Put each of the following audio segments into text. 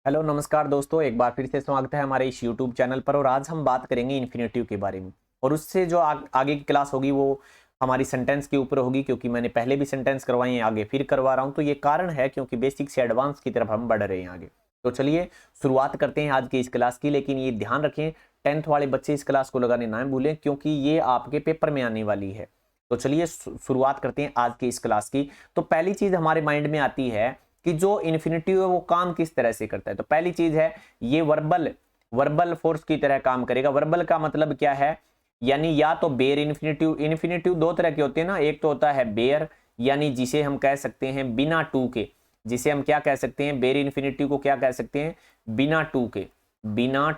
Hello नमस्कार दोस्तों, एक बार फिर से स्वागत है हमारे इस यूट्यूब चैनल पर। और आज हम बात करेंगे इन्फिनेटिव के बारे में। और उससे जो आगे की क्लास होगी वो हमारी सेंटेंस के ऊपर होगी, क्योंकि मैंने पहले भी सेंटेंस करवाए हैं, आगे फिर करवा रहा हूँ। तो ये कारण है क्योंकि बेसिक से एडवांस की तरफ हम बढ़ रहे हैं आगे। तो चलिए शुरुआत करते हैं आज की इस क्लास की। लेकिन ये ध्यान रखें, 10th वाले बच्चे इस क्लास को लगाने ना भूलें, क्योंकि ये आपके पेपर में आने वाली है। तो चलिए शुरुआत करते हैं आज की इस क्लास की। तो पहली चीज हमारे माइंड में आती है कि जो इन्फिनिटिव है वो काम किस तरह से करता है। तो पहली चीज है, ये वर्बल वर्बल फोर्स की तरह काम करेगा। वर्बल का मतलब क्या है, यानी या तो बेयर इन्फिनिटिव। इन्फिनिटिव दो तरह के होते हैं ना, एक तो होता है बेयर, यानी जिसे हम कह सकते हैं बिना टू के। जिसे हम क्या कह सकते हैं, बेयर इन्फिनिटिव को क्या कह सकते हैं, बिना टू के। बिना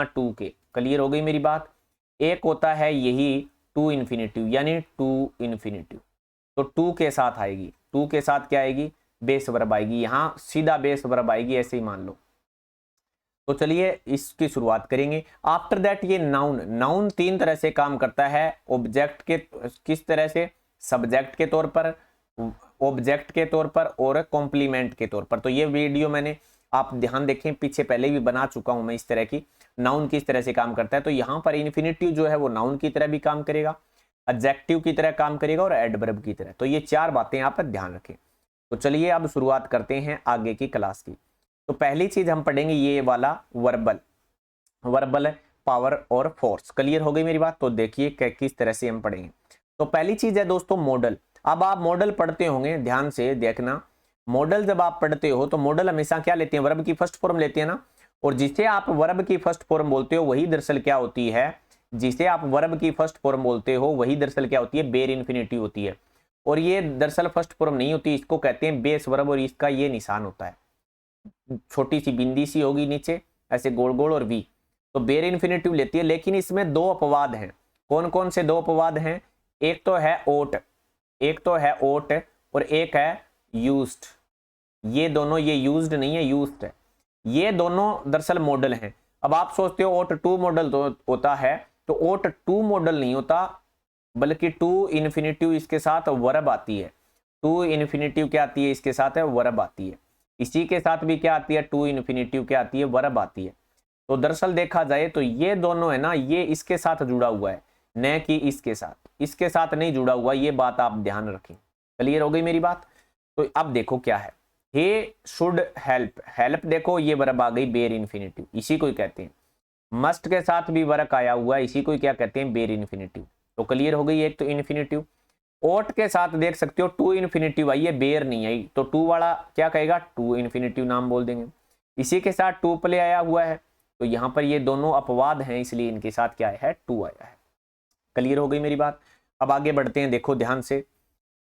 टू के। क्लियर हो गई मेरी बात। एक होता है यही टू इन्फिनिटिव, यानी टू इन्फिनिटिव। तो टू के साथ आएगी, टू के साथ क्या आएगी, बेस वर्ब आएगी। यहां सीधा बेस वर्ब आएगी, ऐसे ही मान लो। तो चलिए इसकी शुरुआत करेंगे। आफ्टर दैट ये नाउन। नाउन तीन तरह से काम करता है। ऑब्जेक्ट के किस तरह से, सब्जेक्ट के तौर पर, ऑब्जेक्ट के तौर पर और कॉम्प्लीमेंट के तौर पर। तो ये वीडियो मैंने, आप ध्यान देखें, पीछे पहले भी बना चुका हूं मैं इस तरह की, नाउन किस तरह से काम करता है। तो यहां पर इन्फिनिटिव जो है वो नाउन की तरह भी काम करेगा, एडजेक्टिव की तरह काम करेगा और एडवर्ब की तरह। तो ये चार बातें यहां पर ध्यान रखें। तो चलिए अब शुरुआत करते हैं आगे की क्लास की। तो पहली चीज हम पढ़ेंगे ये वाला वर्बल। वर्बल पावर और फोर्स। क्लियर हो गई मेरी बात। तो देखिए किस तरह से हम पढ़ेंगे। तो पहली चीज है दोस्तों मॉडल। अब आप मॉडल पढ़ते होंगे, ध्यान से देखना। मॉडल जब आप पढ़ते हो तो मॉडल हमेशा क्या लेते हैं, वर्ब की फर्स्ट फॉर्म लेते हैं ना। और जिसे आप वर्ब की फर्स्ट फॉर्म बोलते हो वही दरअसल क्या होती है, जिसे आप वर्ब की फर्स्ट फॉर्म बोलते हो वही दरअसल क्या होती है, बेर इन्फिनिटिव होती है। और ये दरअसल फर्स्ट फॉर्म नहीं होती, इसको कहते हैं बेस वर्ब। और इसका ये निशान होता है, छोटी सी बिंदी सी होगी नीचे, ऐसे गोल गोल और वी। तो बेर इन्फिनिटिव लेती है। लेकिन इसमें दो अपवाद हैं। कौन कौन से दो अपवाद हैं, एक तो है ओट, एक तो है ओट और एक है यूज्ड। ये दोनों, ये यूज्ड नहीं है, यूज्ड है। ये दोनों दरअसल मॉडल हैं। अब आप सोचते हो ओट टू मॉडल तो होता है, तो ओट टू मॉडल नहीं होता, बल्कि टू इन्फिनिटिव इसके साथ वर्ब आती है। टू इन्फिनिटिव क्या आती है, इसके साथ है वर्ब आती है। इसी के साथ भी क्या आती है, टू इन्फिनिटिव क्या आती है, वर्ब आती है। तो दरअसल देखा जाए तो ये दोनों है ना, ये इसके साथ जुड़ा हुआ है, न कि इसके साथ नहीं जुड़ा हुआ। ये बात आप ध्यान रखें। क्लियर हो गई मेरी बात। तो अब देखो क्या है, हे शुड हेल्प। हेल्प देखो ये वर्ब आ गई बेर इन्फिनिटिव, इसी को ही कहते हैं। मस्ट के साथ भी वर्क आया हुआ है, इसी को क्या कहते हैं, बेर इन्फिनिटिव। तो क्लियर हो गई एक तो इन्फिनिटिव। ओट के साथ देख सकते हो टू इन्फिनिटिव आई है, बेर नहीं आई, तो टू वाला क्या कहेगा, टू इन्फिनिटिव नाम बोल देंगे। इसी के साथ टू प्ले आया हुआ है, तो यहां पर ये दोनों अपवाद हैं, इसलिए इनके साथ क्या है, टू आया है। क्लियर हो गई मेरी बात। अब आगे बढ़ते हैं, देखो ध्यान से।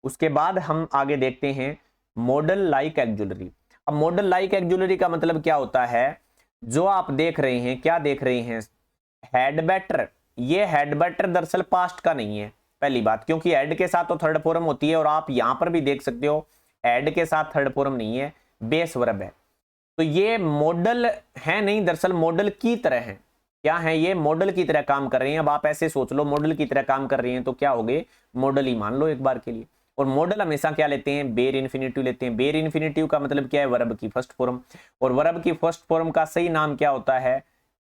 उसके बाद हम आगे देखते हैं मॉडल लाइक एक्जुलरी। अब मॉडल लाइक एक्जुलरी का मतलब क्या होता है, जो आप देख रहे हैं, क्या देख रहे हैं, हैड बेटर। ये हैड बेटर दरअसल पास्ट का नहीं है, पहली बात, क्योंकि एड के साथ तो थर्ड फॉर्म होती है। और आप यहां पर भी देख सकते हो एड के साथ थर्ड फॉर्म नहीं है, बेस वर्ब है। तो ये मॉडल है नहीं, दरअसल मॉडल की तरह है। क्या है, ये मॉडल की तरह काम कर रहे हैं। अब आप ऐसे सोच लो, मॉडल की तरह काम कर रही हैं तो क्या हो गए, मॉडल ही मान लो एक बार के लिए। और मॉडल हमेशा क्या लेते हैं, बेर इन्फिनिटिव लेते हैं। बेर इन्फिनिटिव का मतलब क्या है, वर्ब की फर्स्ट फॉर्म। और वर्ब की फर्स्ट फॉर्म का सही नाम क्या होता है,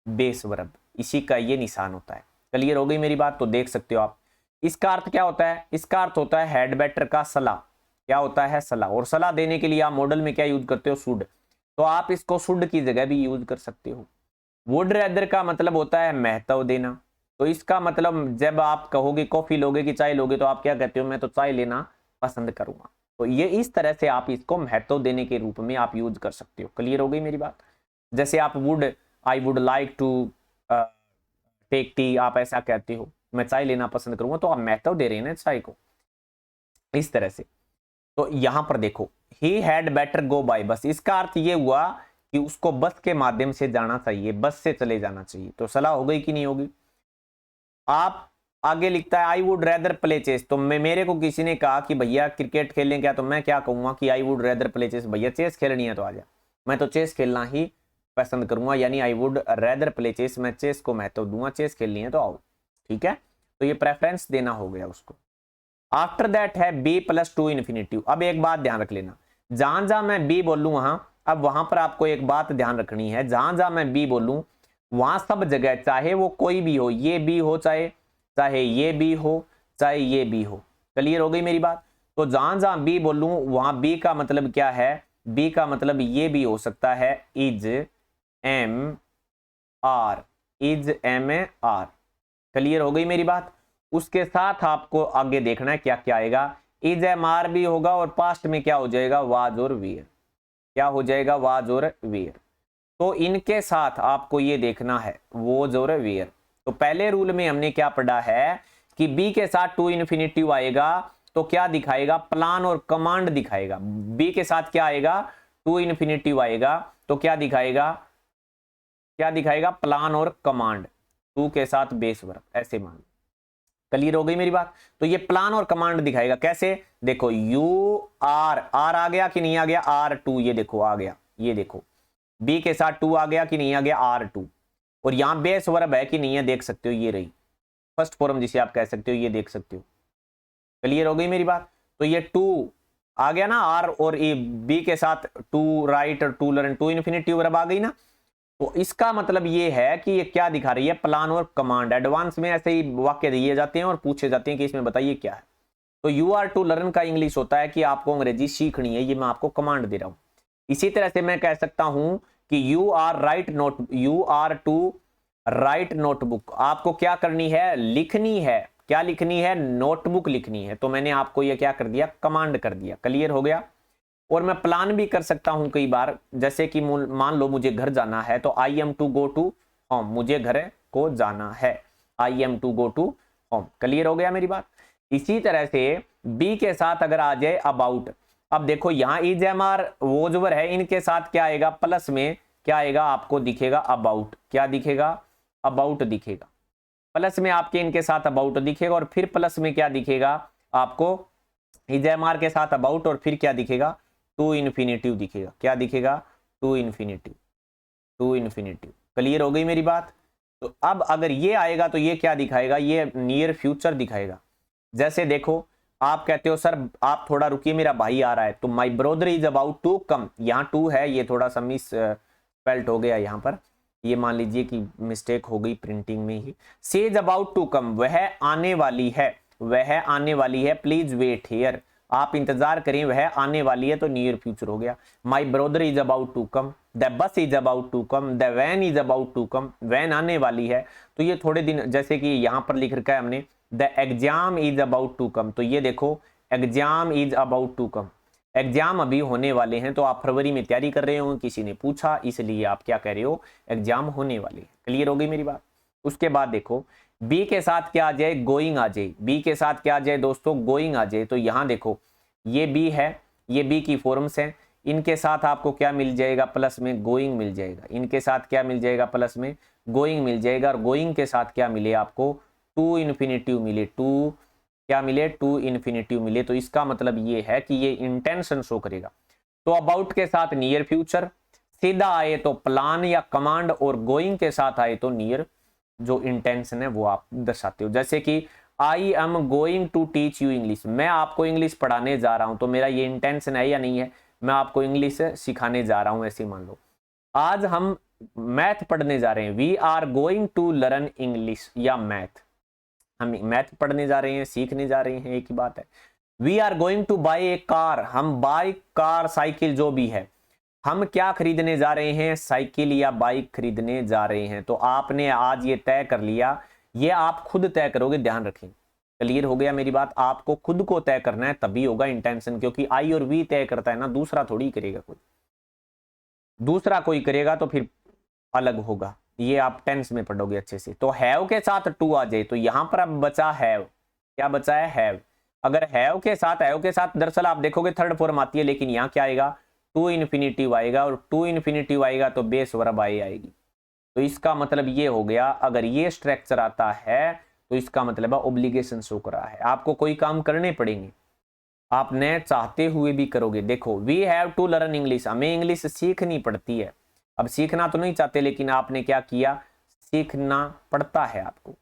बेस वर्ब। इसी का ये निशान होता है। क्लियर हो गई मेरी बात। तो देख सकते हो आप, इसका अर्थ क्या होता है, इसका अर्थ होता है हेड बेटर का सलाह। क्या होता है, सलाह। और सलाह देने के लिए आप मॉडल में क्या यूज करते हो, शुड। तो आप इसको शुड की जगह भी यूज कर सकते हो। वुड रेदर का मतलब होता है महत्व देना। तो इसका मतलब जब आप कहोगे कॉफी लोगे कि चाय लोगे, तो आप क्या कहते हो, मैं तो चाय लेना पसंद करूंगा। तो ये इस तरह से आप इसको महत्व देने के रूप में आप यूज कर सकते हो। क्लियर हो गई मेरी बात। जैसे आप would, I would like to take tea, आप ऐसा कहते हो, मैं चाय लेना पसंद करूंगा, तो आप महत्व दे रहे हैं ना चाय को, इस तरह से। तो यहां पर देखो, he had better go by bus. इसका अर्थ ये हुआ कि उसको बस के माध्यम से जाना चाहिए, बस से चले जाना चाहिए। तो सलाह हो गई कि नहीं होगी। आप आगे लिखता है I would rather play chess. तो मेरे को किसी ने कहा कि भैया क्रिकेट खेलें क्या, तो मैं क्या कहूंगा कि I would rather play chess. भैया चेस खेलनी है तो आजा, मैं तो चेस खेलना ही पसंद करूंगा, यानी I would rather play chess, मैं चेस को महत्व दूंगा, चेस खेलनी है तो आओ। ठीक है, तो ये प्रेफरेंस देना हो गया उसको। आफ्टर दैट है बी प्लस टू इन्फिनिटिव। अब एक बात ध्यान रख लेना, जहां जहां मैं बी बोलूं वहां अब वहां पर आपको एक बात ध्यान रखनी है, जहां जहां मैं बी बोलूं वहां सब जगह, चाहे वो कोई भी हो, ये बी हो, चाहे चाहे ये बी हो, चाहे ये बी हो। क्लियर हो गई मेरी बात? तो जहां जहां बी बोलूं वहां बी का मतलब क्या है? बी का मतलब ये भी हो सकता है is am are, is am ए आर। क्लियर हो गई मेरी बात? उसके साथ आपको आगे देखना है क्या क्या आएगा। इज एम आर भी होगा और पास्ट में क्या हो जाएगा? वाज और वियर। क्या हो जाएगा? वाज और वियर। तो इनके साथ आपको ये देखना है वोज और वियर। तो पहले रूल में हमने क्या पढ़ा है कि बी के साथ टू इन्फिनिटिव आएगा तो क्या दिखाएगा? प्लान और कमांड दिखाएगा। बी के साथ क्या आएगा? टू इन्फिनिटिव आएगा तो क्या दिखाएगा? क्या दिखाएगा? प्लान और कमांड। टू के साथ बेस वर्ब, ऐसे मान। क्लियर हो गई मेरी बात? तो ये प्लान और कमांड दिखाएगा। कैसे? देखो यू आर, आर आ गया कि नहीं आ गया? आर टू, ये देखो आ गया। ये देखो बी के साथ टू आ गया कि नहीं आ गया? Are to. और यहां बेस वर्ब है कि नहीं है? देख सकते हो, ये रही फर्स्ट फॉर्म जिसे आप कह सकते हो, ये देख सकते हो। क्लियर हो गई मेरी बात? तो ये टू आ गया ना, आर और ए, बी के साथ टू राइट और to learn, to infinitive verb आ गई ना। तो इसका मतलब ये है कि ये क्या दिखा रही है? प्लान और कमांड। एडवांस में ऐसे ही वाक्य दिए जाते हैं और पूछे जाते हैं कि इसमें बताइए क्या है। तो यू आर टू लर्न का इंग्लिश होता है कि आपको अंग्रेजी सीखनी है, ये मैं आपको कमांड दे रहा हूं। इसी तरह से मैं कह सकता हूं कि you are write note, you are to write notebook. आपको क्या करनी है? लिखनी है। क्या लिखनी है? नोटबुक लिखनी है। तो मैंने आपको ये क्या कर दिया? कमांड कर दिया। क्लियर हो गया? और मैं प्लान भी कर सकता हूं कई बार, जैसे कि मान लो मुझे घर जाना है तो I am to go to home, मुझे घर को जाना है, I am to go to home. क्लियर हो गया मेरी बात? इसी तरह से बी के साथ अगर आ जाए अबाउट, अब देखो यहां इज एम आर वोजवर है, इनके साथ क्या आएगा? प्लस में क्या आएगा? आपको दिखेगा अबाउट। क्या दिखेगा? अबाउट दिखेगा। प्लस में आपके इनके साथ अबाउट दिखेगा और फिर प्लस में क्या दिखेगा आपको? इज एम आर के साथ अबाउट और फिर क्या दिखेगा? टू इन्फिनिटिव दिखेगा। क्या दिखेगा? To infinitive, to infinitive. क्लियर हो गई मेरी बात? तो अब अगर ये आएगा तो ये क्या दिखाएगा? ये नियर फ्यूचर दिखाएगा। जैसे देखो आप कहते हो सर आप थोड़ा रुकिए मेरा भाई आ रहा है, तो my brother is about to come. यहाँ टू है, ये थोड़ा सा मिस स्पेल्ट हो गया यहाँ पर, ये मान लीजिए कि मिस्टेक हो गई प्रिंटिंग में ही। सी इज अबाउट टू कम, वह आने वाली है, वह आने वाली है। प्लीज वेट हियर, आप इंतजार करें, वह आने वाली है, तो नियर फ्यूचर हो गया। My brother is about to come, the bus is about to come, the van is about to come, van आने वाली है। तो ये थोड़े दिन, जैसे कि यहां पर लिख रखा है हमने the exam is about to come, तो ये देखो exam is about to come, exam अभी होने वाले हैं। तो आप फरवरी में तैयारी कर रहे हो, किसी ने पूछा इसलिए आप क्या कह रहे हो? एग्जाम होने वाले हैं। क्लियर हो गई मेरी बात? उसके बाद देखो बी के साथ क्या आ जाए? गोइंग आ जाए। बी के साथ क्या आ जाए दोस्तों? गोइंग आ जाए। तो यहां देखो ये बी है, ये बी की फॉर्म्स हैं, इनके साथ आपको क्या मिल जाएगा? प्लस में गोइंग मिल जाएगा। इनके साथ क्या मिल जाएगा? प्लस में गोइंग मिल जाएगा। और गोइंग के साथ क्या मिले आपको? टू इन्फिनिटिव मिले। टू क्या मिले? टू इन्फिनिटिव मिले। तो इसका मतलब ये है कि ये इंटेंशन शो करेगा। तो अबाउट के साथ नियर फ्यूचर, सीधा आए तो प्लान या कमांड, और गोइंग के साथ आए तो नियर जो इंटेंशन है वो आप दर्शाते हो। जैसे कि I am going to teach you English, मैं आपको इंग्लिश पढ़ाने जा रहा हूं, तो मेरा ये इंटेंशन है या नहीं है? मैं आपको इंग्लिश सिखाने जा रहा हूं, ऐसे मान लो। आज हम मैथ पढ़ने जा रहे हैं, we are going to learn English या मैथ, हम मैथ पढ़ने जा रहे हैं, सीखने जा रहे हैं, एक ही बात है। We are going to buy a car, हम बाइक कार साइकिल जो भी है, हम क्या खरीदने जा रहे हैं? साइकिल या बाइक खरीदने जा रहे हैं। तो आपने आज ये तय कर लिया, ये आप खुद तय करोगे, ध्यान रखें। क्लियर हो गया मेरी बात? आपको खुद को तय करना है, तभी होगा इंटेंशन, क्योंकि आई और वी तय करता है ना, दूसरा थोड़ी करेगा कोई, दूसरा कोई करेगा तो फिर अलग होगा। ये आप टेंस में पढ़ोगे अच्छे से। तो हैव के साथ टू आ जाए तो यहां पर अब बचा हैव। क्या बचा है? हैव। अगर हैव के साथ दरअसल आप देखोगे थर्ड फॉर्म आती है, लेकिन यहां क्या आएगा? टू इन्फिनिटिव आएगा, और टू इन्फिनिटिव आएगा तो बेस वर्ब आएगी। तो इसका मतलब ये हो गया, अगर ये स्ट्रक्चर आता है तो इसका मतलब है ऑब्लिगेशन शो कर रहा है, आपको कोई काम करने पड़ेंगे, आपने चाहते हुए भी करोगे। देखो we have to learn English, हमें इंग्लिश सीखनी पड़ती है। अब सीखना तो नहीं चाहते, लेकिन आपने क्या किया? सीखना पड़ता है आपको।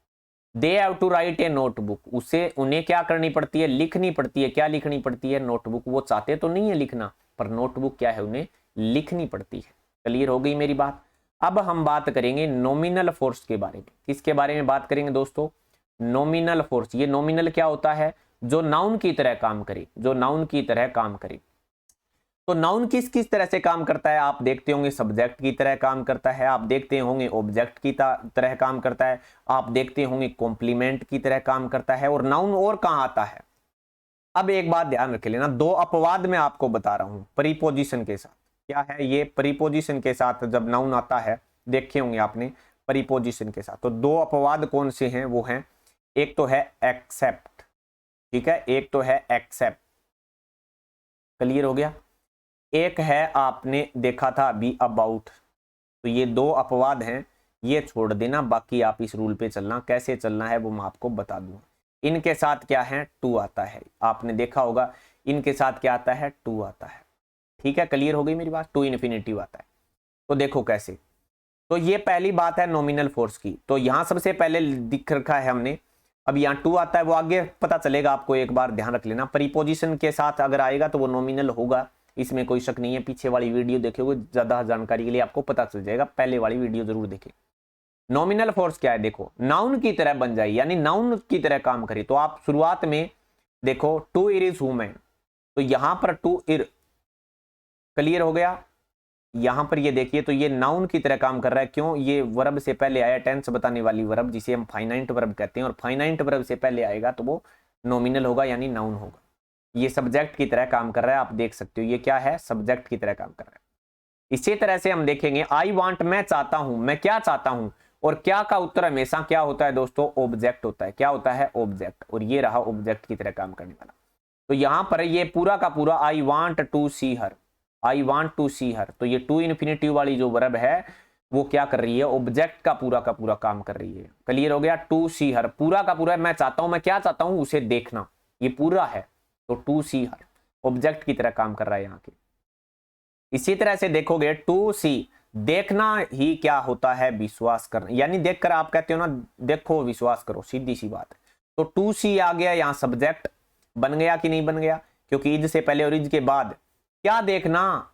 They have to write a notebook, उसे उन्हें क्या करनी पड़ती है? लिखनी पड़ती है। क्या लिखनी पड़ती है? नोटबुक। वो चाहते तो नहीं है लिखना, पर नोटबुक क्या है? उन्हें लिखनी पड़ती है। क्लियर हो गई मेरी बात। अब हम बात करेंगे नॉमिनल फोर्स के बारे में। किसके बारे में बात करेंगे दोस्तों? Nominal force. ये नॉमिनल क्या होता है? जो नाउन की तरह काम करे, जो नाउन की तरह काम करे। तो नाउन किस किस तरह से काम करता है? आप देखते होंगे सब्जेक्ट की तरह काम करता है, आप देखते होंगे ऑब्जेक्ट की तरह काम करता है, आप देखते होंगे कॉम्प्लीमेंट की तरह काम करता है, और नाउन और कहां आता है? अब एक बात ध्यान रख लेना, दो अपवाद मैं आपको बता रहा हूं प्रीपोजिशन के साथ। क्या है ये? प्रीपोजिशन के साथ जब नाउन आता है, देखे होंगे आपने प्रीपोजिशन के साथ। तो दो अपवाद कौन से हैं? वो हैं, एक तो है एक्सेप्ट, ठीक है, एक तो है एक्सेप्ट। क्लियर हो गया? एक है आपने देखा था अभी अबाउट। तो ये दो अपवाद हैं, ये छोड़ देना, बाकी आप इस रूल पे चलना। कैसे चलना है वो मैं आपको बता दूंगा। इनके साथ क्या है? टू आता है। आपने देखा होगा इनके साथ क्या आता है? टू आता है। ठीक है, क्लियर हो गई मेरी बात? टू इन्फिनिटिव आता है। तो देखो कैसे। तो ये पहली बात है नॉमिनल फोर्स की। तो यहां सबसे पहले दिख रखा है हमने। अब यहाँ टू आता है, वो आगे पता चलेगा आपको, एक बार ध्यान रख लेना। प्रीपोजिशन के साथ अगर आएगा तो वो नॉमिनल होगा, इसमें कोई शक नहीं है। पीछे वाली वीडियो देखोगे ज्यादा जानकारी के लिए आपको पता चल जाएगा, पहले वाली वीडियो जरूर देखें। नॉमिनल फोर्स क्या है? देखो, नाउन की तरह बन जाए, यानी नाउन की तरह काम करे। तो आप शुरुआत में देखो, टू इर इज वुमेन, तो यहां पर टू इर, क्लियर हो गया? यहां पर ये देखिए, तो ये नाउन की तरह काम कर रहा है। क्यों? ये वर्ब से पहले आया, टेंस बताने वाली वर्ब, जिसे हम फाइनाइट वर्ब कहते हैं, और फाइनाइट वर्ब से पहले आएगा तो वो नॉमिनल होगा, यानी नाउन होगा। ये सब्जेक्ट की तरह काम कर रहा है, आप देख सकते हो। ये क्या है? सब्जेक्ट की तरह काम कर रहा है। इसी तरह से हम देखेंगे आई वांट, मैं चाहता हूं, मैं क्या चाहता हूं, और क्या का उत्तर हमेशा क्या होता है दोस्तों? ऑब्जेक्ट होता है। क्या होता है? ऑब्जेक्ट। और ये रहा ऑब्जेक्ट की तरह काम करने वाला। तो यहां पर ये पूरा का पूरा I want to see her, I want to see her, तो ये टू इन्फिनिटिव वाली जो वर्ब है वो क्या कर रही है? ऑब्जेक्ट का पूरा काम कर रही है। क्लियर हो गया? टू सी हर पूरा का पूरा मैं चाहता हूं, मैं क्या चाहता हूं? उसे देखना, ये पूरा है। तो टू सी हर ऑब्जेक्ट की तरह काम कर रहा है यहाँ के। इसी तरह से देखोगे टू सी, देखना ही क्या होता है? विश्वास करना, यानी देखकर आप कहते हो ना, देखो विश्वास करो, सीधी सी बात है। तो टू सी आ गया, यहां सब्जेक्ट बन गया कि नहीं बन गया? क्योंकि इज से पहले और इज के बाद क्या देखना?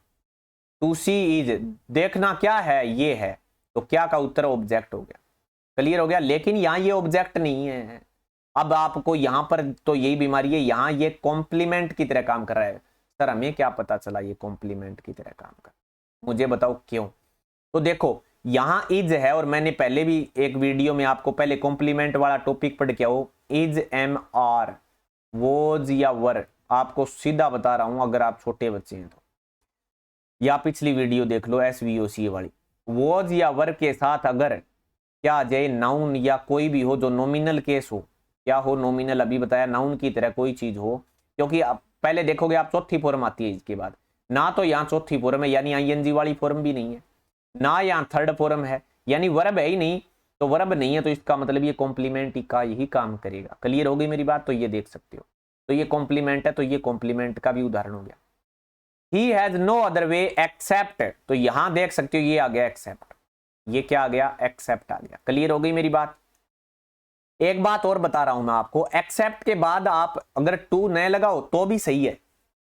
टू सी इज, देखना क्या है? ये है। तो क्या का उत्तर ऑब्जेक्ट हो गया। क्लियर हो गया? लेकिन यहां ये ऑब्जेक्ट नहीं है। अब आपको यहां पर तो यही बीमारी है, यहां ये कॉम्प्लीमेंट की तरह काम कर रहा है। सर हमें क्या पता चला ये कॉम्प्लीमेंट की तरह काम कर? मुझे बताओ क्यों? तो देखो, यहां इज है, और मैंने पहले भी एक वीडियो में आपको पहले कॉम्प्लीमेंट वाला टॉपिक पढ़ के आओ, इज, एम, आर, वोज या वर, आपको सीधा बता रहा हूं अगर आप छोटे बच्चे हैं तो, या पिछली वीडियो देख लो SVOC वाली। वोज या वर के साथ अगर क्या आ जाए? नाउन या कोई भी हो जो नॉमिनल केस हो, क्या हो? नॉमिनल, अभी बताया, नाउन की तरह कोई चीज हो। क्योंकि आप पहले देखोगे आप चौथी फॉर्म आती है इसके बाद, ना तो यहाँ चौथी फॉर्म है, यानी ING वाली फॉर्म भी नहीं है, ना यहाँ थर्ड फॉर्म है, यानी वर्ब है ही नहीं। तो वर्ब नहीं है तो इसका मतलब ये कॉम्प्लीमेंट का यही काम करेगा। क्लियर हो गई मेरी बात? तो ये देख सकते हो, तो ये कॉम्प्लीमेंट है, तो ये कॉम्प्लीमेंट का भी उदाहरण हो गया। He has no other way except, तो यहां देख सकते हो ये आ गया एक्सेप्ट, ये क्या आ गया? एक्सेप्ट आ गया। क्लियर हो गई मेरी बात? एक बात और बता रहा हूं मैं आपको, एक्सेप्ट के बाद आप अगर टू न लगाओ तो भी सही है,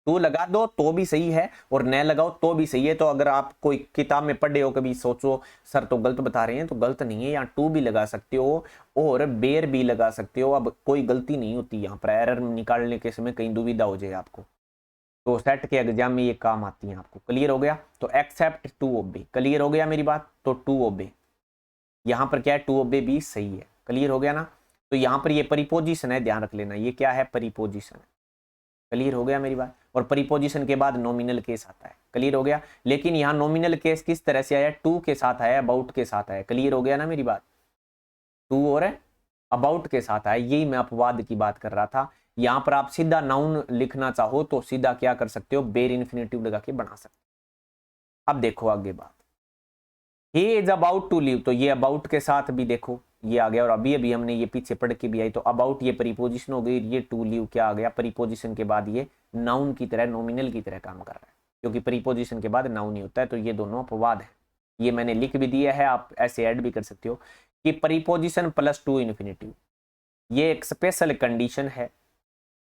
टू लगा दो तो भी सही है, और न लगाओ तो भी सही है। तो अगर आप कोई किताब में पढ़े हो, कभी सोचो सर तो गलत बता रहे हैं, तो गलत नहीं है, यहाँ टू भी लगा सकते हो और बेर भी लगा सकते हो। अब कोई गलती नहीं होती यहाँ पर, एरर निकालने के समय कहीं दुविधा हो जाए आपको, तो सेट के एग्जाम में ये काम आती है आपको। क्लियर हो गया? तो एक्सेप्ट टू ओबे, क्लियर हो गया मेरी बात? तो टू ओबे, यहां पर क्या है? टू ओबे भी सही है। क्लियर हो गया ना? तो यहां पर ये परिपोजिशन है, ध्यान रख लेना, ये क्या है? परिपोजिशन है। क्लियर हो गया मेरी बात? और परिपोजिशन के बाद नॉमिनल केस आता है। क्लियर हो गया? लेकिन यहाँ नॉमिनल केस किस तरह से आया? टू के साथ आया, अबाउट के साथ आया। क्लियर हो गया ना मेरी बात? टू और अबाउट के साथ आया, यही मैं अपवाद की बात कर रहा था। यहां पर आप सीधा नाउन लिखना चाहो तो सीधा क्या कर सकते हो? बेर इन्फिनेटिव लगा के बना सकते हो। अब देखो आगे बात, he is about to leave, तो ये अबाउट के साथ भी देखो ये आ गया, और अभी अभी हमने ये पीछे पढ़ के भी आई, तो अबाउट ये प्रीपोजिशन हो गई, ये टू लीव क्या आ गया? प्रीपोजिशन के बाद ये नाउन की तरह, नॉमिनल की तरह काम कर रहा है, क्योंकि प्रीपोजिशन के बाद नाउन ही होता है। तो ये दोनों अपवाद है, ये मैंने लिख भी दिया है, आप ऐसे ऐड भी कर सकते हो कि प्रीपोजिशन प्लस टू इन्फिनेटिव, ये एक स्पेशल कंडीशन है।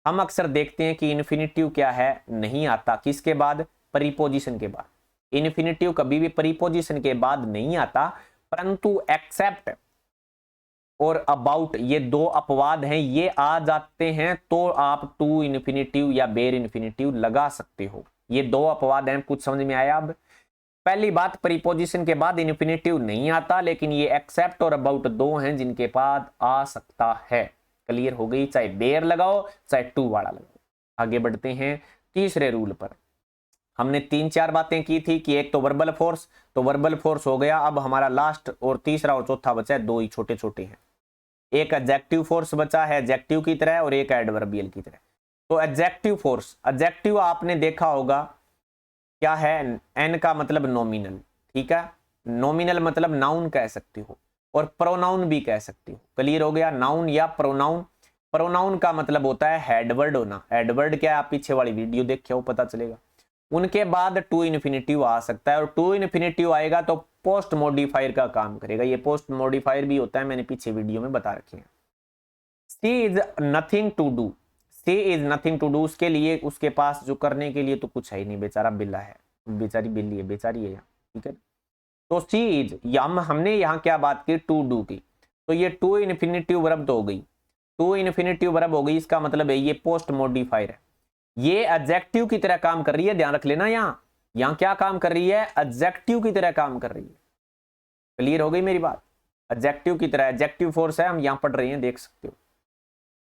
हम अक्सर देखते हैं कि इन्फिनेटिव क्या है? नहीं आता, किसके बाद? प्रीपोजिशन के बाद। इन्फिनेटिव कभी भी प्रीपोजिशन के बाद नहीं आता, परंतु एक्सेप्ट और अबाउट ये दो अपवाद हैं, ये आ जाते हैं तो आप टू इन्फिनेटिव या बेर इन्फिनेटिव लगा सकते हो। ये दो अपवाद हैं, कुछ समझ में आया? अब पहली बात, प्रीपोजिशन के बाद इन्फिनेटिव नहीं आता, लेकिन ये एक्सेप्ट और अबाउट दो हैं जिनके बाद आ सकता है। क्लियर हो गई? चाहे बेर लगाओ चाहे टू वाला लगाओ। आगे बढ़ते हैं तीसरे रूल पर। हमने 3-4 बातें की थी कि एक तो वर्बल फोर्स, तो वर्बल फोर्स हो गया। अब हमारा लास्ट और तीसरा और चौथा बचा है, दो ही छोटे छोटे हैं। एक एडजेक्टिव फोर्स बचा है एडजेक्टिव की तरह, और एक एडवर्बियल की तरह। तो एडजेक्टिव फोर्स, एडजेक्टिव आपने देखा होगा क्या है, एन का मतलब नॉमिनल, ठीक है। नॉमिनल मतलब नाउन कह सकते हो और प्रोनाउन भी कह सकते हो। क्लियर हो गया? नाउन या प्रोनाउन। प्रोनाउन का मतलब होता है हेडवर्ड होना। हेडवर्ड क्या है, आप पीछे वाली वीडियो देखे हो पता चलेगा। उनके बाद टू इन्फिनेटिव आ सकता है, और टू इन्फिनेटिव आएगा तो पोस्ट मॉडिफायर का काम करेगा। ये पोस्ट मॉडिफायर भी होता है, मैंने पीछे वीडियो में बता रखे हैं। See is nothing to do, see is nothing to do, उसके लिए, उसके पास जो करने के लिए तो कुछ है ही नहीं, बेचारा बिल्ला है, बेचारी बिल्ली है, बेचारी है यहाँ, ठीक है। तो सी इज, हमने यहाँ क्या बात की, टू डू की, तो ये टू इन्फिनेटिव वर्ब तो हो गई, टू इन्फिनेटिव वर्ब हो गई। इसका मतलब है ये पोस्ट मॉडिफायर है, ये एडजेक्टिव की तरह काम कर रही है। ध्यान रख लेना, यहां क्या काम कर रही है, एडजेक्टिव की तरह काम कर रही है। क्लियर हो गई मेरी बात? एडजेक्टिव की तरह, एडजेक्टिव फोर्स है, हम यहां पढ़ रहे हैं, देख सकते हो।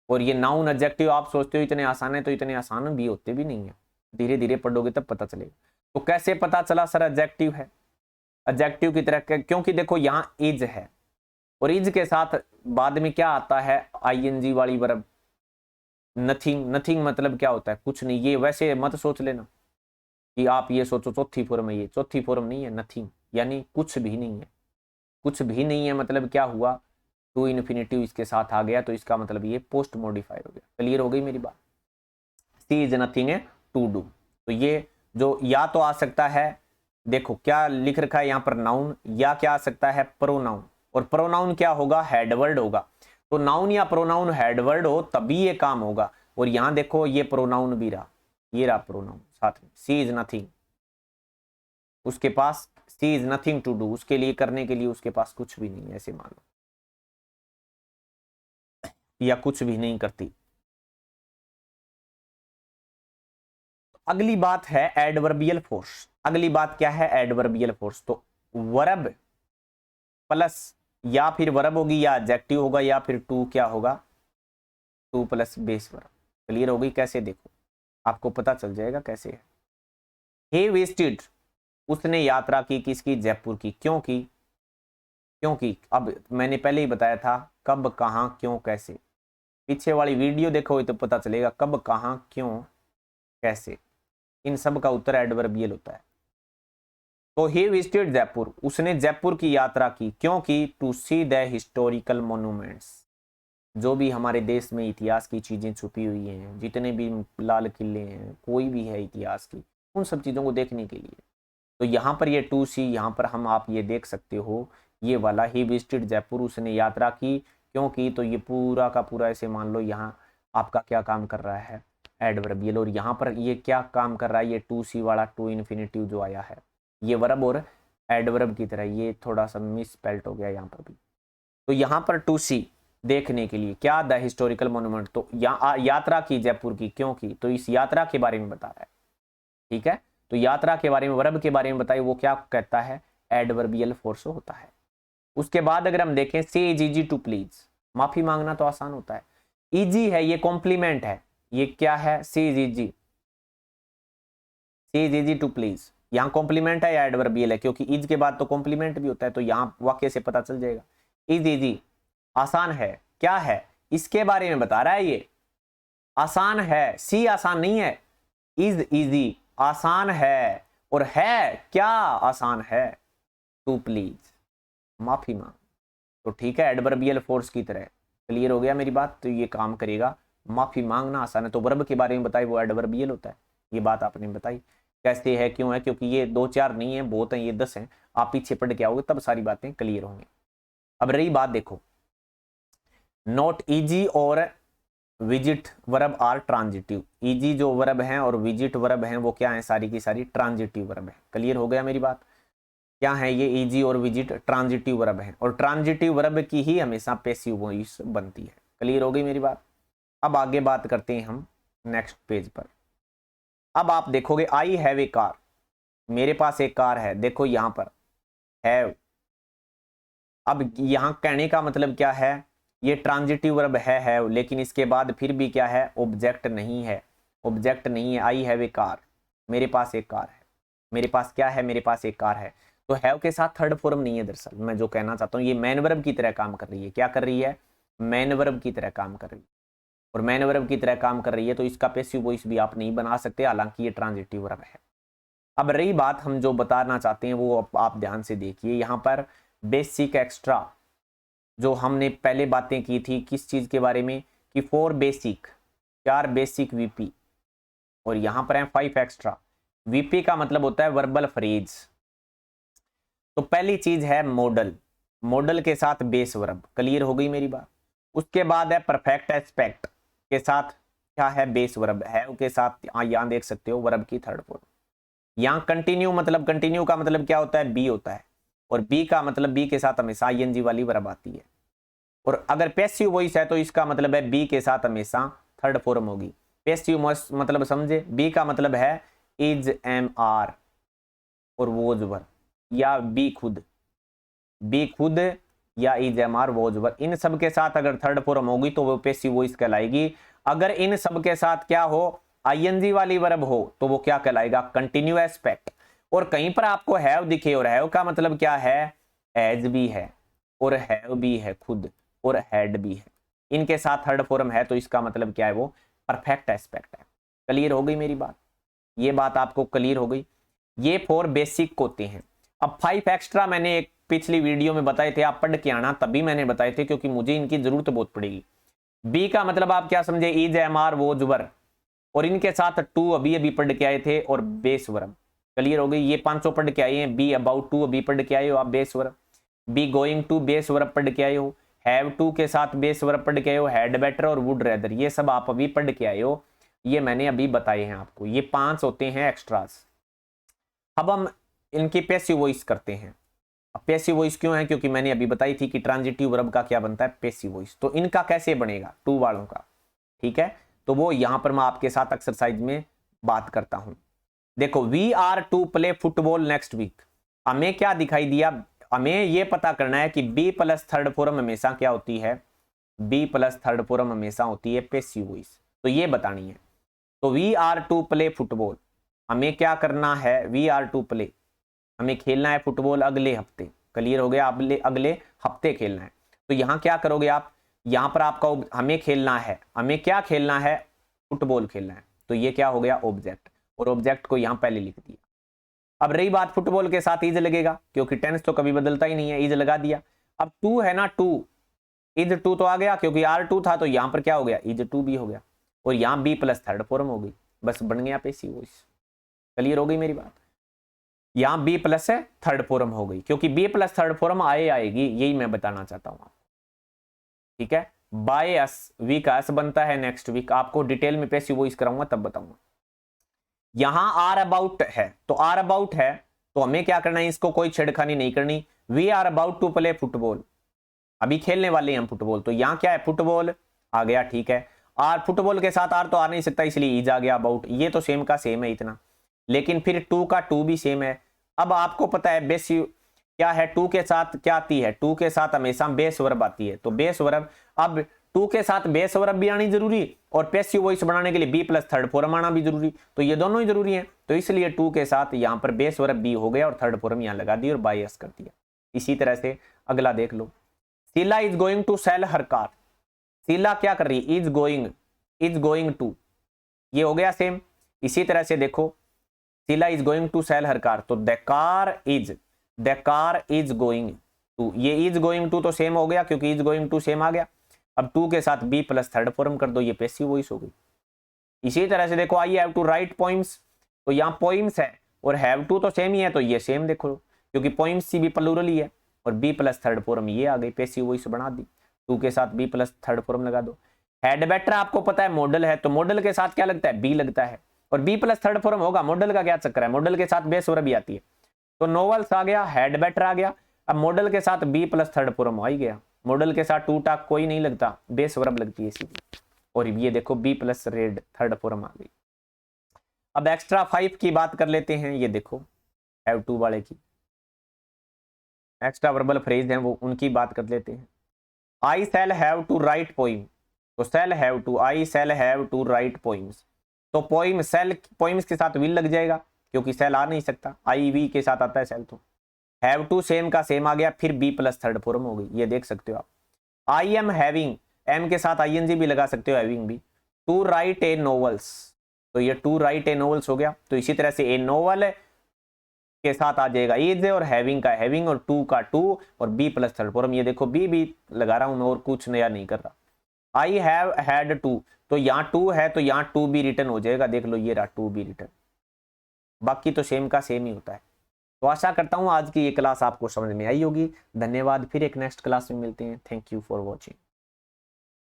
और ये नाउन एडजेक्टिव आप सोचते हो इतने आसान है, तो इतने आसान भी होते भी नहीं है, धीरे धीरे पढ़ोगे तब पता चलेगा। तो कैसे पता चला सर एडजेक्टिव है? एडजेक्टिव की तरह क्योंकि देखो यहां इज है, और इज के साथ बाद में क्या आता है, आईएनजी वाली वर्ब। नथिंग, नथिंग मतलब क्या होता है, कुछ नहीं। ये वैसे मत सोच लेना कि आप ये सोचो चौथी फॉर्म है, ये चौथी फॉर्म नहीं है। नथिंग यानी कुछ भी नहीं है। कुछ भी नहीं है मतलब क्या हुआ, टू इन्फिनेटिव इसके साथ आ गया, तो इसका मतलब ये पोस्ट मॉडिफाइड हो गया। क्लियर हो गई मेरी बात? सी इज नथिंग है टू डू। तो ये जो या तो आ सकता है, देखो क्या लिख रखा है यहाँ पर, नाउन, या क्या आ सकता है, प्रोनाउन। और प्रोनाउन क्या होगा, हेडवर्ड होगा। तो नाउन या प्रोनाउन हेडवर्ड हो तभी ये काम होगा। और यहां देखो ये प्रोनाउन भी रहा, ये रहा प्रोनाउन साथ में। सी इज नथिंग, उसके पास, सी इज नथिंग टू डू, उसके लिए करने के लिए उसके पास कुछ भी नहीं, ऐसे मान लो, या कुछ भी नहीं करती। अगली बात है एडवर्बियल फोर्स। अगली बात क्या है, एडवर्बियल फोर्स। तो वर्ब प्लस, या फिर वर्ब होगी या एडजेक्टिव होगा, या फिर टू क्या होगा, two plus base verb. Clear हो गई? कैसे, देखो आपको पता चल जाएगा कैसे है। हे विजिटेड, उसने यात्रा की, किसकी, जयपुर की। क्योंकि, क्योंकि अब मैंने पहले ही बताया था, कब, कहां, क्यों, कैसे। पीछे वाली वीडियो देखो तो पता चलेगा कब, कहां, क्यों, कैसे, इन सब का उत्तर एडवर्बियल होता है। तो ही विजिटेड जयपुर, उसने जयपुर की यात्रा की, क्योंकि to see the historical monuments, जो भी हमारे देश में इतिहास की चीजें छुपी हुई हैं, जितने भी लाल किले हैं, कोई भी है इतिहास की, उन सब चीजों को देखने के लिए। तो यहाँ पर ये टू सी, यहाँ पर हम, आप ये देख सकते हो, ये वाला ही विजिटेड जयपुर, उसने यात्रा की, क्योंकि, तो ये पूरा का पूरा ऐसे मान लो यहाँ आपका क्या काम कर रहा है, एडवर्बियल। और यहाँ पर ये क्या काम कर रहा है, ये टू सी वाला, टू इन्फिनेटिव जो आया है, ये वर्ब और एडवर्ब की तरह। ये थोड़ा सा मिस स्पेल्ट हो गया यहाँ पर भी। तो यहाँ पर टू सी देखने के लिए क्या, द हिस्टोरिकल मोन्यूमेंट, तो यात्रा की जयपुर की, क्योंकि, तो इस यात्रा के बारे में बता रहा है, ठीक है। तो यात्रा के बारे में, वर्ब के बारे में बताइए, वो क्या कहता है, एडवर्बियल फोर्स होता है। उसके बाद अगर हम देखें, से इज इजी टू प्लीज, माफी मांगना तो आसान होता है। इजी है, ये कॉम्प्लीमेंट है, ये क्या है, से इज इजी, से इज इजी टू प्लीज। यहाँ कॉम्प्लीमेंट है या एडवर्बियल है, क्योंकि इज के बाद तो कॉम्प्लीमेंट भी होता है, तो यहाँ वाक्य से पता चल जाएगा। इज इजी, आसान है, क्या है, इसके बारे में बता रहा है, ये आसान है, सी आसान नहीं है, इज इजी आसान है, और है क्या, आसान है, टू प्लीज, माफी मांग। तो ठीक है, एडवर्बियल फोर्स की तरह। क्लियर हो गया मेरी बात? तो ये काम करेगा, माफी मांगना आसान है। तो वर्ब के बारे में बताई, वो एडवर्बियल होता है, ये बात आपने बताई। कैसे है, क्यों है, क्योंकि ये 2-4 नहीं है, बहुत है, ये 10 हैं। आप पीछे पढ़ के आओगे तब सारी बातें क्लियर होंगी। अब रही बात, देखो नॉट इजी और visit verb are transitive. Easy जो वर्ब हैं और विजिट वर्ब हैं वो क्या है, सारी की सारी ट्रांजिटिव वर्ब है। क्लियर हो गया मेरी बात? क्या है ये इजी और विजिट? ट्रांजिटिव वर्ब है, और ट्रांजिटिव वर्ब की ही हमेशा पैसिव वॉइस बनती है। क्लियर हो गई मेरी बात? अब आगे बात करते हैं हम नेक्स्ट पेज पर। अब आप देखोगे आई हैव ए कार, मेरे पास एक कार है। देखो यहां पर हैव, अब यहां कहने का मतलब क्या है, ये ट्रांजिटिव वर्ब है हैव, लेकिन इसके बाद फिर भी क्या है, ऑब्जेक्ट नहीं है। ऑब्जेक्ट नहीं है। आई हैव ए कार, मेरे पास एक कार है। मेरे पास क्या है, मेरे पास एक कार है। तो हैव के साथ थर्ड फॉर्म नहीं है। दरअसल मैं जो कहना चाहता हूँ, ये मैन वर्ब की तरह काम कर रही है। क्या कर रही है? मैन वर्ब की तरह काम कर रही है। और मैन वर्ब की तरह काम कर रही है तो इसका पैसिव वॉइस भी आप नहीं बना सकते, हालांकि ये ट्रांजिटिव वर्ब है। अब रही बात हम जो बताना चाहते हैं वो आप ध्यान से देखिए। यहाँ पर बेसिक एक्स्ट्रा जो हमने पहले बातें की थी किस चीज के बारे में, कि 4 बेसिक, 4 बेसिक वीपी, और यहां पर है 5 एक्स्ट्रा। वीपी का मतलब होता है वर्बल फ्रेज। तो पहली चीज है मॉडल, मॉडल के साथ बेस वर्ब। क्लियर हो गई मेरी बात? उसके बाद है परफेक्ट एस्पेक्ट के साथ क्या है, बेस वर्ब है के साथ। यहां देख सकते हो वर्ब की थर्ड फॉर्म। यहां कंटिन्यू, मतलब कंटिन्यू का मतलब क्या होता है, बी होता है, और बी का मतलब बी के साथ हमेशा आईएनजी वाली वर्ब आती है। और अगर पैसिव वॉइस है तो इसका मतलब है बी के साथ हमेशा थर्ड फॉर्म होगी। पैसिव मतलब समझे, बी का मतलब है इज, एम, आर और वोज वर्ब, या बी खुद, बी खुद या is, am, are, was verb. इन सब के साथ अगर थर्ड फॉर्म होगी तो वो पैसिव वॉइस कहलाएगी। अगर इन सब के साथ क्या हो, आईएनजी वाली वर्ब हो, तो वो क्या कहलाएगा, कंटिन्यूअस एस्पेक्ट। और कहीं पर आपको हैव दिखे, और हैव का मतलब क्या है, एज भी है, और हैव भी है खुद, और हैड भी है। इनके साथ थर्ड फॉर्म है तो इसका मतलब क्या है, वो परफेक्ट एस्पेक्ट है। क्लियर हो गई मेरी बात? ये बात आपको क्लियर हो गई? ये 4 बेसिक होते हैं। अब 5 एक्स्ट्रा मैंने एक पिछली वीडियो में बताए थे, आप पढ़ के आना, तभी मैंने बताए थे क्योंकि मुझे इनकी जरूरत बहुत पड़ेगी। बी का मतलब आप क्या समझे, is, am, are, was verb, और इनके साथ 2 अभी अभी पढ़ के आए थे, और बेस वर्ब। क्लियर हो गई? ये 500 पढ़ के आए हैं। बी अबाउट टू अभी पढ़ के आए हो आप, base verb. Be going to base verb पढ़ के आए हो। हैव टू के साथ बेस वर्ब पढ़ के आए हो। हैड बेटर और वुड रेदर, ये सब आप अभी पढ़ के आए हो, ये मैंने अभी बताए हैं आपको। ये 5 होते हैं एक्स्ट्रास। अब हम इनकी पैसिव वॉइस करते हैं। अब पैसिव वॉइस क्यों है, क्योंकि मैंने अभी बताई थी कि ट्रांजिटिव वर्ब का क्या बनता है, पैसिव वॉइस। तो इनका कैसे बनेगा, टू वालों का, ठीक है? तो वो यहां पर मैं आपके साथ एक्सरसाइज में बात करता हूं। देखो, we are to play football next week. हमें क्या दिखाई दिया, हमें ये पता करना है कि बी प्लस थर्ड फॉर्म हमेशा क्या होती है, बी प्लस थर्ड फॉर्म हमेशा होती है पैसिव वॉइस। तो ये बतानी है। तो we are to play football, हमें क्या करना है, वी आर टू प्ले, हमें खेलना है फुटबॉल अगले हफ्ते। क्लियर हो गया? अगले हफ्ते खेलना है। तो यहां क्या करोगे आप, यहां पर आपका हमें खेलना है, हमें क्या खेलना है, फुटबॉल खेलना है। तो ये क्या हो गया, ऑब्जेक्ट, और ऑब्जेक्ट को यहां पहले लिख दिया। अब रही बात, फुटबॉल के साथ इज लगेगा, क्योंकि टेंस तो कभी बदलता ही नहीं है, इज लगा दिया। अब टू है ना, टू, इज टू तो आ गया, क्योंकि आर टू था तो यहां पर क्या हो गया, इज टू भी हो गया, और यहां बी प्लस थर्ड फॉर्म हो गई, बस बन गया पैसिव वॉइस। क्लियर हो गई मेरी बात? यहां बी प्लस है थर्ड फॉर्म हो गई, क्योंकि बी प्लस थर्ड फॉर्म आएगी, यही मैं बताना चाहता हूं। ठीक है? बाय अस, वीक का एस बनता है नेक्स्ट वीक, आपको डिटेल में पैसिव वॉइस कराऊंगा तब बताऊंगा। यहां आर अबाउट है, तो आर अबाउट है तो हमें क्या करना है, इसको कोई छेड़खानी नहीं करनी। We are about to play football, अभी खेलने वाले हैं हम फुटबॉल। तो यहां क्या है, फुटबॉल आ गया, ठीक है। आर, फुटबॉल के साथ आर तो आ नहीं सकता, इसलिए इज आ गया, अबाउट, ये तो सेम का सेम है इतना। लेकिन फिर टू का टू भी सेम है। अब आपको पता है बेस क्या है, टू के साथ क्या आती है, टू के साथ हमेशा बेस वर्ब आती है। तो बेस वर्ब, अब टू के साथ बेस वर्ब भी आनी जरूरी, और पैसिव वॉइस बनाने के लिए बी प्लस थर्ड फॉर्म आना भी जरूरी। तो ये दोनों ही जरूरी है, तो इसलिए टू के साथ यहां पर बेस वर्ब बी हो गया, और थर्ड फॉर्म यहां लगा दी और बायस कर दिया। इसी तरह से अगला देख लो, Sheela is going to sell her car. Sheela क्या कर रही है, इज गोइंग टू, ये हो गया सेम। इसी तरह से देखो, Sheela is going to sell her car, तो the car is going to, ये इज गोइंग टू तो सेम हो गया, क्योंकि इज गोइंग टू सेम आ गया। अब टू के साथ बी प्लस थर्ड फॉर्म कर दो, ये पैसिव वॉइस हो गई। इसी तरह से देखो, I have to write poems, तो यहाँ पोइम्स है और हैव टू तो सेम ही है, तो ये सेम देखो, क्योंकि पोइम्स सी भी प्लूरल ही है, और बी प्लस थर्ड फॉर्म ये आ गई, पैसिव वॉइस बना दी। टू के साथ बी प्लस थर्ड फॉर्म लगा दो। हैड बेटर आपको पता है मॉडल है, तो मॉडल के साथ क्या लगता है, बी लगता है, और बी प्लस थर्ड फॉर्म होगा, मॉडल का क्या चक्कर है, मॉडल के साथ बेस वर्ब भी आती है। तो नोवेल्स आ गया, हैड बेटर आ गया, अब मॉडल के साथ बी प्लस थर्ड फॉर्म आ ही गया, मॉडल के साथ टू टाक कोई नहीं लगता, बेस वर्ब लगती है सीधी, और ये देखो be plus read third form आ गई। अब एक्स्ट्रा 5 की बात कर लेते हैं, ये देखो हैव टू वाले की, एक्स्ट्रा वर्बल फ्रेज हैं वो, उनकी बात कर लेते हैं। I shall have to write poem, तो shall have to, I shall have to write poems, तो पोइम सेल पोइम्स के साथ विल लग जाएगा क्योंकि सेल आ नहीं सकता, आई वी के साथ आता है सेल, तो हैव टू सेम का सेम आ गया, फिर बी प्लस थर्ड फॉर्म हो गई, ये देख सकते हो आप। आई एम हैविंग, एम के साथ आई एन जी भी लगा सकते हो, हैविंग भी। टू राइट ए नोवेल्स, तो ये टू राइट ए नोवेल्स हो गया, तो इसी तरह से ए नोवेल के साथ आ जाएगा इज, और हैविंग का हैविंग, और टू का टू, और बी प्लस थर्ड फॉर्म, ये देखो बी भी लगा रहा हूं मैं और कुछ नया नहीं कर रहा। आई हैव हैड टू, तो यहाँ टू है तो यहाँ टू भी रिटर्न हो जाएगा, देख लो ये रहा टू भी रिटर्न, बाकी तो सेम का सेम ही होता है। तो आशा करता हूँ आज की ये क्लास आपको समझ में आई होगी। धन्यवाद, फिर एक नेक्स्ट क्लास में मिलते हैं। Thank you for watching.